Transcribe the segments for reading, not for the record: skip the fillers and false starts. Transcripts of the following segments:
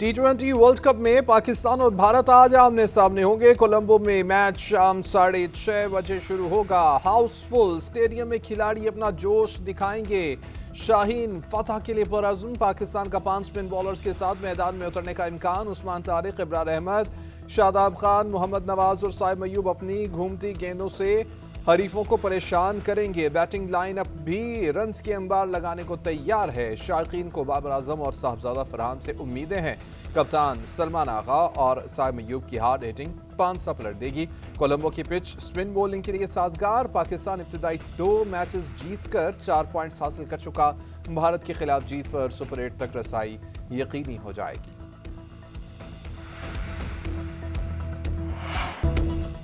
टी20 world cup में पाकिस्तान और भारत आज आमने सामने होंगे। कोलंबो में मैच शाम 6:30 बजे शुरू होगा। हाउसफुल स्टेडियम में खिलाड़ी अपना जोश दिखाएंगे। शाहीन फतह के लिए पुरअज़्म। पाकिस्तान का 5 स्पिन बॉलर्स के साथ मैदान में उतरने का इम्कान। उस्मान तारिक, इब्रार अहमद, शादाब खान, मोहम्मद नवाज और साइम अयूब अपनी घूमती गेंदों से हरीफों को परेशान करेंगे। बैटिंग लाइन अप भी रन्स के अंबार लगाने को तैयार है। शायकीन को बाबर आजम और साहबजादा फरहान से उम्मीदें हैं। कप्तान सलमान आगा और साइम अयूब की हार्ड हिटिंग पांसा पलट देगी। कोलंबो की पिच स्पिन बॉलिंग के लिए साजगार। पाकिस्तान इब्तिदाई 2 मैचेस जीतकर 4 पॉइंट्स हासिल कर चुका। भारत के खिलाफ जीत पर सुपर 8 तक रसाई यकीनी हो जाएगी।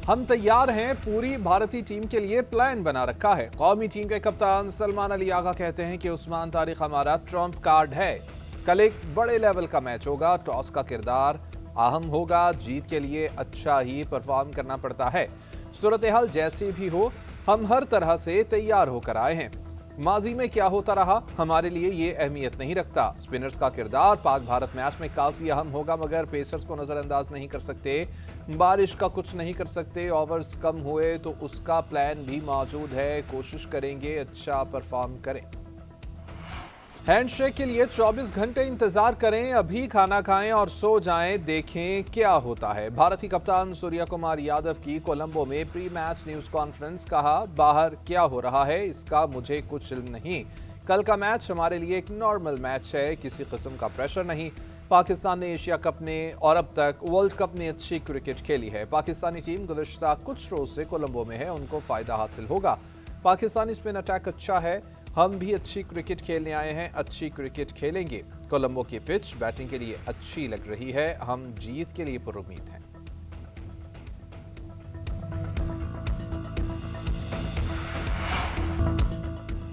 हम तैयार हैं, पूरी भारतीय टीम के लिए प्लान बना रखा है। कौमी टीम के कप्तान सलमान अली आगा कहते हैं कि उस्मान तारिक हमारा ट्रम्प कार्ड है। कल एक बड़े लेवल का मैच होगा। टॉस का किरदार अहम होगा। जीत के लिए अच्छा ही परफॉर्म करना पड़ता है। सूरत हाल जैसी भी हो, हम हर तरह से तैयार होकर आए हैं। माजी में क्या होता रहा हमारे लिए ये अहमियत नहीं रखता। स्पिनर्स का किरदार पाक भारत मैच में काफी अहम होगा, मगर पेसर्स को नजरअंदाज नहीं कर सकते। बारिश का कुछ नहीं कर सकते। ओवर्स कम हुए तो उसका प्लान भी मौजूद है। कोशिश करेंगे अच्छा परफॉर्म करें। हैंडशेक के लिए 24 घंटे इंतजार करें। अभी खाना खाएं और सो जाएं, देखें क्या होता है। भारतीय कप्तान सूर्या कुमार यादव की कोलंबो में प्री मैच न्यूज कॉन्फ्रेंस। कहा, बाहर क्या हो रहा है इसका मुझे कुछ इल्म नहीं। कल का मैच हमारे लिए एक नॉर्मल मैच है, किसी किस्म का प्रेशर नहीं। पाकिस्तान ने एशिया कप में और अब तक वर्ल्ड कप में अच्छी क्रिकेट खेली है। पाकिस्तानी टीम गुज़श्ता कुछ रोज से कोलंबो में है, उनको फायदा हासिल होगा। पाकिस्तानी स्पिन अटैक अच्छा है। हम भी अच्छी क्रिकेट खेलने आए हैं, अच्छी क्रिकेट खेलेंगे। कोलंबो की पिच बैटिंग के लिए अच्छी लग रही है। हम जीत के लिए पुरुम्मीद हैं।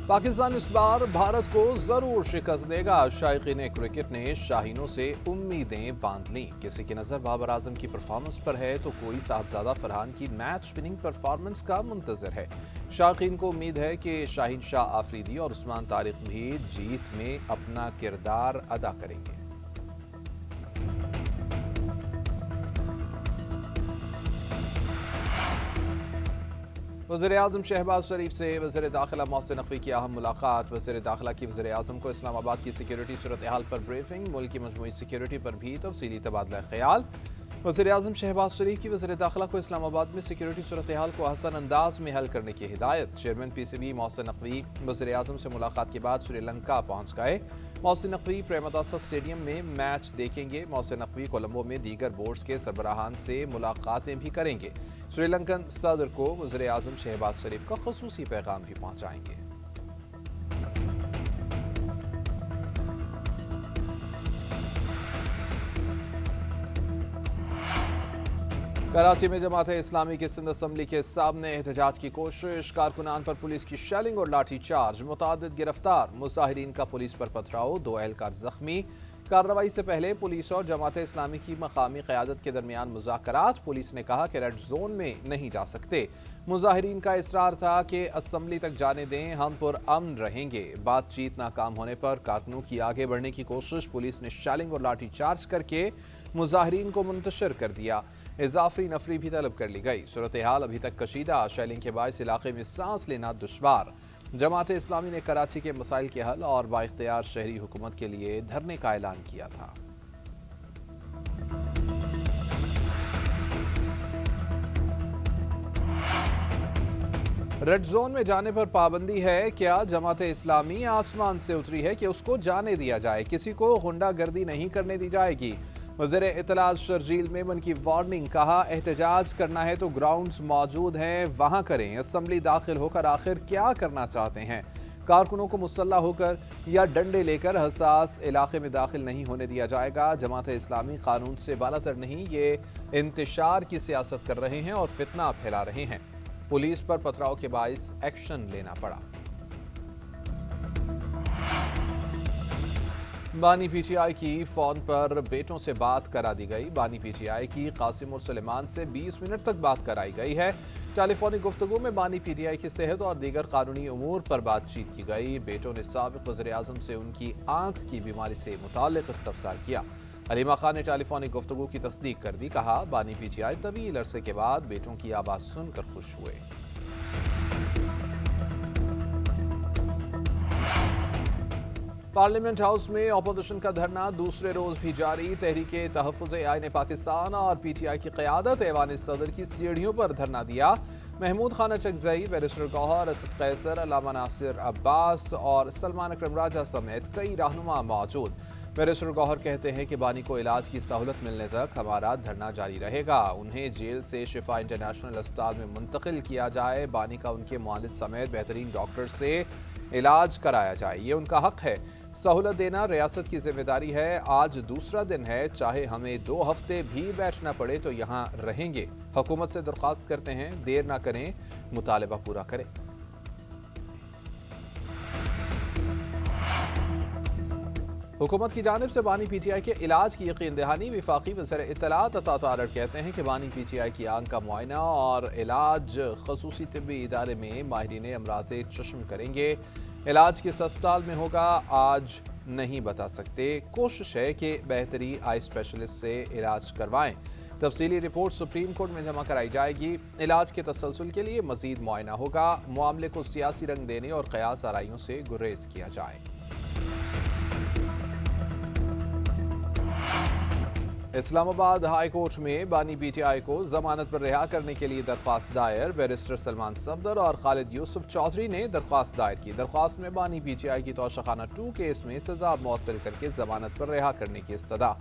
पाकिस्तान इस बार भारत को जरूर शिकस्त देगा। शायकीन क्रिकेट ने शाहीनों से उम्मीदें बांध ली। किसी की नजर बाबर आजम की परफॉर्मेंस पर है तो कोई साहबजादा फरहान की मैच विनिंग परफॉर्मेंस का मुंतजर है। शायकीन को उम्मीद है कि शाहीन शाह आफरीदी और उस्मान तारिक भी जीत में अपना किरदार अदा करेंगे। वज़ीर-ए-आज़म शहबाज शरीफ से वज़ीर दाखिला मोहसिन नकवी की अहम मुलाकात। वज़ीर दाखिला की वज़ीर-ए-आज़म को इस्लामाबाद की सिक्योरिटी सूरत हाल पर ब्रीफिंग। मुल्क की मजमूई सिक्योरिटी पर भी तफसीली तबादला ख्याल। वज़ीर-ए-आज़म शहबाज शरीफ की वज़ीर दाखिला को इस्लामाबाद में सिक्योरिटी सूरत हाल को आसान अंदाज में हल करने की हिदायत। चेयरमैन PCB मोहसिन नकवी वज़ीर-ए-आज़म से मुलाकात के बाद श्रीलंका पहुँच गए। मोहसिन नकवी प्रेमदासा स्टेडियम में मैच देखेंगे। मोहसिन नकवी कोलंबो में दीगर बोर्ड्स के सरबराहान से मुलाकातें भी करेंगे। श्रीलंकन सदर को वज़ीर-ए-आज़म शहबाज शरीफ का खुसूसी पैगाम भी पहुंचाएंगे। कराची में जमात-ए इस्लामी की सिंध असम्बली के सामने एहतजाज की कोशिश। कारकुनान पर पुलिस की शेलिंग और लाठी चार्ज। मुतादिद गिरफ्तार। मुजाहिरीन का पुलिस पर पथराव। 2 एहलकार जख्मी। कार्रवाई से पहले पुलिस और जमात इस्लामी की मकामी क़यादत के दरमियान मुज़ाकरात। पुलिस ने कहा कि रेड जोन में नहीं जा सकते। मुजाहिरीन का इसरार था कि असम्बली तक जाने दें, हम पुरअमन रहेंगे। बातचीत नाकाम होने पर कारकुनों की आगे बढ़ने की कोशिश। पुलिस ने शेलिंग और लाठी चार्ज करके मुजाहिरीन को मुंतशिर कर दिया। इजाफी नफरी भी तलब कर ली गई। सूरत हाल अभी तक कशीदा। शेलिंग के बायस इलाके में सांस लेना दुश्वार। जमात इस्लामी ने कराची के मसाइल के हल और बाइख्तियार शहरी हुकूमत के लिए धरने का ऐलान किया था। रेड जोन में जाने पर पाबंदी है क्या? जमात इस्लामी आसमान से उतरी है कि उसको जाने दिया जाए। किसी को गुंडागर्दी नहीं करने दी जाएगी। वज़ीर इत्तलात शर्जील मेमन की वार्निंग। कहा, एहतजाज करना है तो ग्राउंड्स मौजूद हैं, वहां करें। असम्बली दाखिल होकर आखिर क्या करना चाहते हैं? कारकुनों को मुसल्ला होकर या डंडे लेकर हसास इलाके में दाखिल नहीं होने दिया जाएगा। जमात इस्लामी कानून से बालातर नहीं, ये इंतशार की सियासत कर रहे हैं और फितना फैला रहे हैं। पुलिस पर पथराव के बाइस एक्शन लेना पड़ा। बानी PTI की फोन पर बेटों से बात करा दी गई। बानी PTI की कासिम और सुलेमान से 20 मिनट तक बात कराई गई है। टेलीफोनिक गुफ्तगू में बानी PTI की सेहत और दीगर कानूनी उमूर पर बातचीत की गई। बेटों ने साबिक वज़ीर-ए-आज़म से उनकी आंख की बीमारी से मुताल्लिक इस्तफसार किया। अलीमा खान ने टेलीफोनिक गुफ्तगू की तस्दीक कर दी। कहा, बानी पीटीआई तवील अरसे के बाद बेटों की आवाज सुनकर खुश हुए। पार्लियामेंट हाउस में अपोजिशन का धरना दूसरे रोज भी जारी। तहरीके तहफ़्फ़ुज़ आईन पाकिस्तान और पीटीआई की क़यादत ऐवान सदर की सीढ़ियों पर धरना दिया। महमूद खान चकजई, बैरिस्टर गौहर, असद कैसर, अल्लामा नासिर अब्बास और सलमान अकरम राजा समेत कई रहनुमा मौजूद। बैरिस्टर गौहर कहते हैं कि बानी को इलाज की सहूलत मिलने तक हमारा धरना जारी रहेगा। उन्हें जेल से शिफा इंटरनेशनल अस्पताल में मुंतकिल किया जाए। बानी का उनके मुआलिज समेत बेहतरीन डॉक्टर से इलाज कराया जाए, ये उनका हक है। सहूलत देना रियासत की जिम्मेदारी है। आज दूसरा दिन है, चाहे हमें 2 हफ्ते भी बैठना पड़े तो यहाँ रहेंगे। हुकूमत से दरख्वास्त करते हैं, देर ना करें, मुतालबा पूरा करें। हुकूमत की जानिब से बानी पीटीआई के इलाज की यकीन दहानी। वफाकी वज़ीर इत्तलात अता तारड़ कहते हैं कि बानी पीटीआई की आंख का मुआयना और इलाज खसूसी तिब्बी इदारे में माहिरीन अमराज़े चश्म करेंगे। इलाज किस अस्पताल में होगा आज नहीं बता सकते। कोशिश है कि बेहतरी आई स्पेशलिस्ट से इलाज करवाएं। तफसीली रिपोर्ट सुप्रीम कोर्ट में जमा कराई जाएगी। इलाज के तसलसल के लिए मजीद मुआयना होगा। मामले को सियासी रंग देने और कयास आराइयों से गुरेज किया जाए। इस्लामाबाद हाई कोर्ट में बानी पीटीआई को जमानत पर रिहा करने के लिए दरख्वास्त दायर। बैरिस्टर सलमान सफदर और खालिद यूसुफ चौधरी ने दरख्वास्त दायर की। दरख्वास्त में बानी पीटीआई की तोशाखाना 2 केस में सजा मुअत्तल करके जमानत पर रिहा करने की इस्तदा।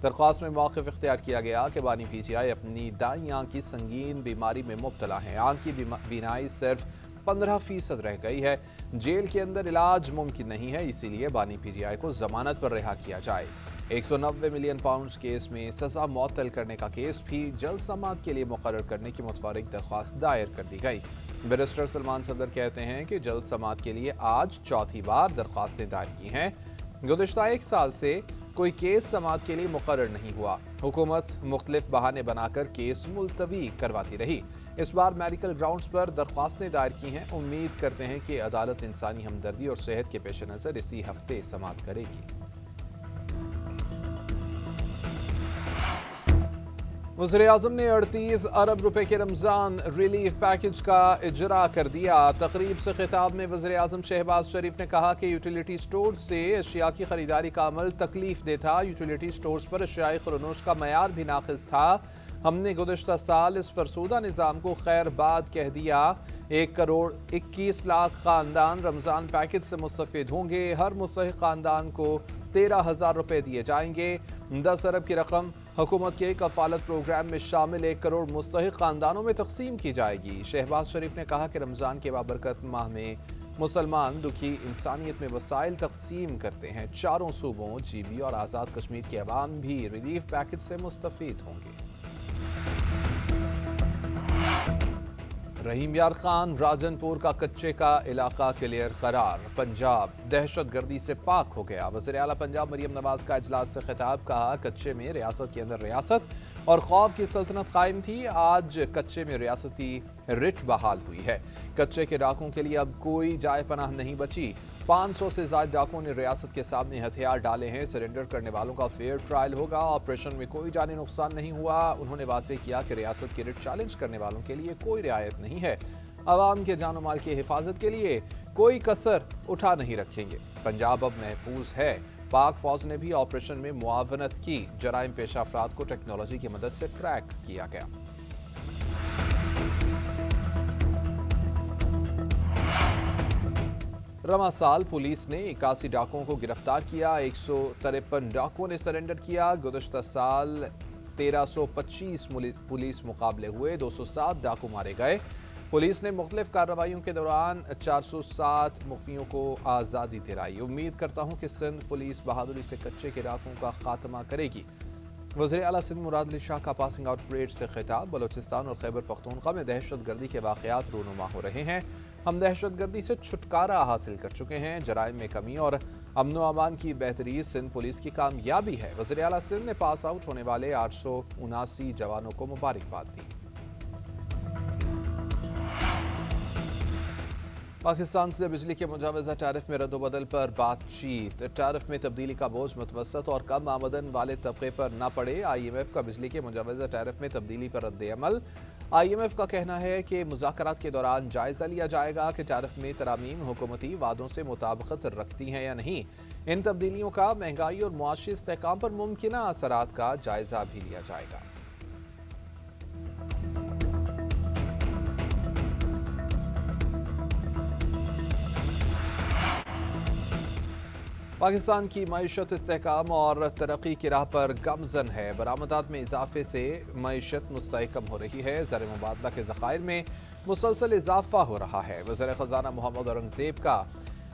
दरख्वास्त में मौक़िफ़ इख्तियार किया गया कि बानी पीटीआई अपनी दाईं आंख की संगीन बीमारी में मुब्तला है। आंख की बीनाई सिर्फ 15% रह गई है। जेल के अंदर इलाज मुमकिन नहीं है, इसीलिए बानी पीटीआई को जमानत पर रिहा किया जाए। 190 मिलियन पाउंड केस में सजा मुअत्तल करने का केस भी जल्द समाअत के लिए मुकर्रर करने की मुतफर्रिक दरख्वास्त दायर कर दी गई। बैरिस्टर सलमान सदर कहते हैं कि जल्द समाअत के लिए आज चौथी बार दरख्वास्तें दायर की हैं। गुज़िश्ता 1 साल से कोई केस समाअत के लिए मुकर्रर नहीं हुआ। हुकूमत मुख्तलिफ बहाने बनाकर केस मुलतवी करवाती रही। इस बार मेडिकल ग्राउंड्स पर दरख्वास्तें दायर की हैं। उम्मीद करते हैं कि अदालत इंसानी हमदर्दी और सेहत के पेश नज़र इसी हफ्ते समाअत करेगी। वज़ीर-ए-आज़म ने 38 अरब रुपए के रमज़ान रिलीफ पैकेज का इजरा कर दिया। तकरीब से खिताब में वज़ीर-ए-आज़म शहबाज शरीफ ने कहा कि यूटिलिटी स्टोर से अशिया की खरीदारी का अमल तकलीफ दे था। यूटिलिटी स्टोर्स पर अशियाई खुरनोश का मयार भी नाक़िस था। हमने गुज़िश्ता साल इस फरसूदा निज़ाम को खैर बाद कह दिया। 1 करोड़ 21 लाख ख़ानदान रमज़ान पैकेज से मुस्तफ़िद होंगे। हर मुस्तहिक़ ख़ानदान को 13,000 रुपए दिए जाएंगे। 10 अरब की रकम हुकूमत के कफालत प्रोग्राम में शामिल 1 करोड़ मुस्तहिक़ ख़ानदानों में तकसीम की जाएगी। शहबाज शरीफ ने कहा कि रमज़ान के बाबरकत माह में मुसलमान दुखी इंसानियत में वसाइल तकसीम करते हैं। चारों सूबों GB और आज़ाद कश्मीर के अवाम भी रिलीफ पैकेज से मुस्तफ़ीद होंगे। रहीम यार खान, राजनपुर का कच्चे का इलाका क्लियर करार। पंजाब दहशत गर्दी से पाक हो गया। वज़ीर आला पंजाब मरियम नवाज का इजलास से खिताब। कहा, कच्चे में रियासत के अंदर रियासत और खौफ की सल्तनत कायम थी। आज कच्चे में रियासती रिट बहाल हुई है। कच्चे के डाकुओं के लिए अब कोई जाए पनाह नहीं बची। 500 से ज्यादा डाकुओं ने रियासत के सामने हथियार डाले हैं। सरेंडर करने वालों का फेयर ट्रायल होगा। ऑपरेशन में कोई जानी नुकसान नहीं हुआ। उन्होंने वाज़ेह किया कि रियासत की रिट चैलेंज करने वालों के लिए कोई रियायत नहीं है। आवाम के जान माल की हिफाजत के लिए कोई कसर उठा नहीं रखेंगे। पंजाब अब महफूज है। पाक फौज ने भी ऑपरेशन में मुआवनत की। जराइम पेशा अफराद को टेक्नोलॉजी की मदद से ट्रैक किया गया। रमासाल पुलिस ने 81 डाकुओं को गिरफ्तार किया। 153 डाकुओं ने सरेंडर किया। गुज़श्ता साल 1325 पुलिस मुकाबले हुए। 207 डाकू मारे गए। पुलिस ने मुख्तलिफ कार्रवाइयों के दौरान 407 मुखफियों को आज़ादी दिलाई। उम्मीद करता हूँ कि सिंध पुलिस बहादुरी से कच्चे के डाकुओं का खात्मा करेगी। वज़ीर आला सिंध मुराद अली शाह का पासिंग आउट परेड से खिताब। बलोचिस्तान और खैबर पख्तूनख्वा में दहशत गर्दी के वाक़यात रूनुमा हो रहे हैं। हम दहशत गर्दी से छुटकारा हासिल कर चुके हैं। जराइम में कमी और अमन व अमान की बेहतरी सिंध पुलिस की कामयाबी है। वज़ीर आला सिंध ने पास आउट होने वाले 879 जवानों को मुबारकबाद दी। पाकिस्तान से बिजली के मुजावजा टैरिफ में रद्दोबदल पर बातचीत। टैरिफ में तब्दीली का बोझ मुतवसत और कम आमदन वाले तबके पर न पड़े। IMF का बिजली के मुजावजा टैरिफ में तब्दीली पर रद्द-ए-अमल। IMF का कहना है कि मुज़ाकरात के दौरान जायजा लिया जाएगा कि टैरिफ में तरामीम हुकूमती वादों से मुताबिकत रखती हैं या नहीं। इन तब्दीलियों का महंगाई और मुआशी इस्तेहकाम पर मुमकिना असरात का जायजा भी लिया जाएगा। पाकिस्तान की मईशत इस्तेहकाम और तरक्की की राह पर गमज़न है। बरामदात में इजाफे से मईशत मुस्तहकम हो रही है। ज़र मुबादला के ज़खायर में मुसलसल इजाफा हो रहा है। वज़ीर ख़ज़ाना मोहम्मद औरंगज़ेब का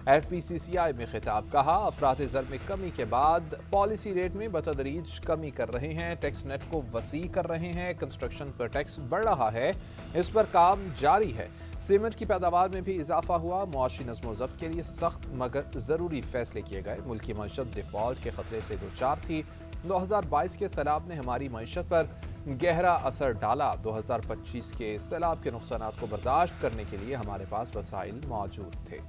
FPCCI में खिताब। कहा, अफराद ज़र में कमी के बाद पॉलिसी रेट में बतदरीज कमी कर रहे हैं। टैक्स नेट को वसी कर रहे हैं। कंस्ट्रक्शन पर टैक्स बढ़ रहा है, इस पर काम जारी है। सीमेंट की पैदावार में भी इजाफा हुआ। मुआशी नज़्म व ज़ब्त के लिए सख्त मगर ज़रूरी फैसले किए गए। मुल्की मईशत डिफ़ॉल्ट के खतरे से दो चार थी। 2022 के सैलाब ने हमारी मईशत पर गहरा असर डाला। 2025 के सैलाब के नुकसानात को बर्दाश्त करने के लिए हमारे पास वसाइल मौजूद थे।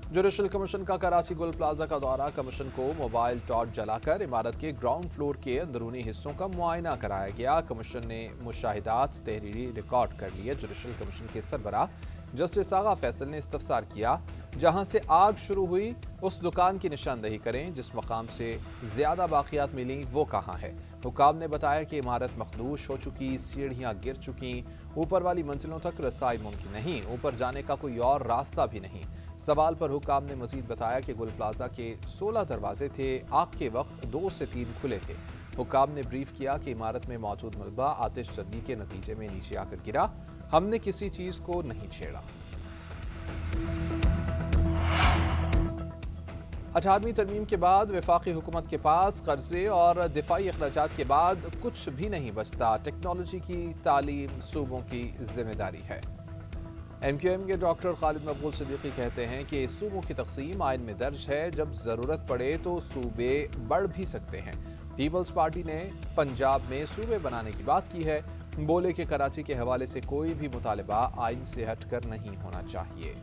जुडिशल कमीशन का कराची गुल प्लाजा का दौरा। कमीशन को मोबाइल टॉर्च जलाकर इमारत के ग्राउंड फ्लोर के अंदरूनी हिस्सों का मुआयना कराया गया। कमीशन ने मुशाहिदात तहरीरी रिकॉर्ड कर लिए। जुडिशल कमीशन के सरबराह जस्टिस आगा फैसल ने इस्तफसार किया, जहां से आग शुरू हुई उस दुकान की निशानदही करें। जिस मकाम से ज्यादा बाकियात मिली वो कहाँ है। हुकाम ने बताया कि इमारत मखदूश हो चुकी, सीढ़ियां गिर चुकी, ऊपर वाली मंजिलों तक रसाई मुमकिन नहीं, ऊपर जाने का कोई और रास्ता भी नहीं। सवाल पर हुकाम ने मजीद बताया कि गुल प्लाजा के 16 दरवाजे थे, आग के वक्त 2 से 3 खुले थे। हुकाम ने ब्रीफ किया कि इमारत में मौजूद मलबा आतिशज़दी के नतीजे में नीचे आकर गिरा। हमने किसी चीज को नहीं छेड़ा। 18वीं तरमीम के बाद वफाकी हुकूमत के पास कर्जे और दिफाई अखराजात के बाद कुछ भी नहीं बचता। टेक्नोलॉजी की तालीम सूबों की जिम्मेदारी है। MQM के डॉक्टर खालिद मकबूल सिद्दीकी कहते हैं कि सूबों की तकसीम आइन में दर्ज है। जब जरूरत पड़े तो सूबे बढ़ भी सकते हैं। पीपल्स पार्टी ने पंजाब में सूबे बनाने की बात की है। बोले कि कराची के हवाले से कोई भी मुतालिबा आइन से हटकर नहीं होना चाहिए।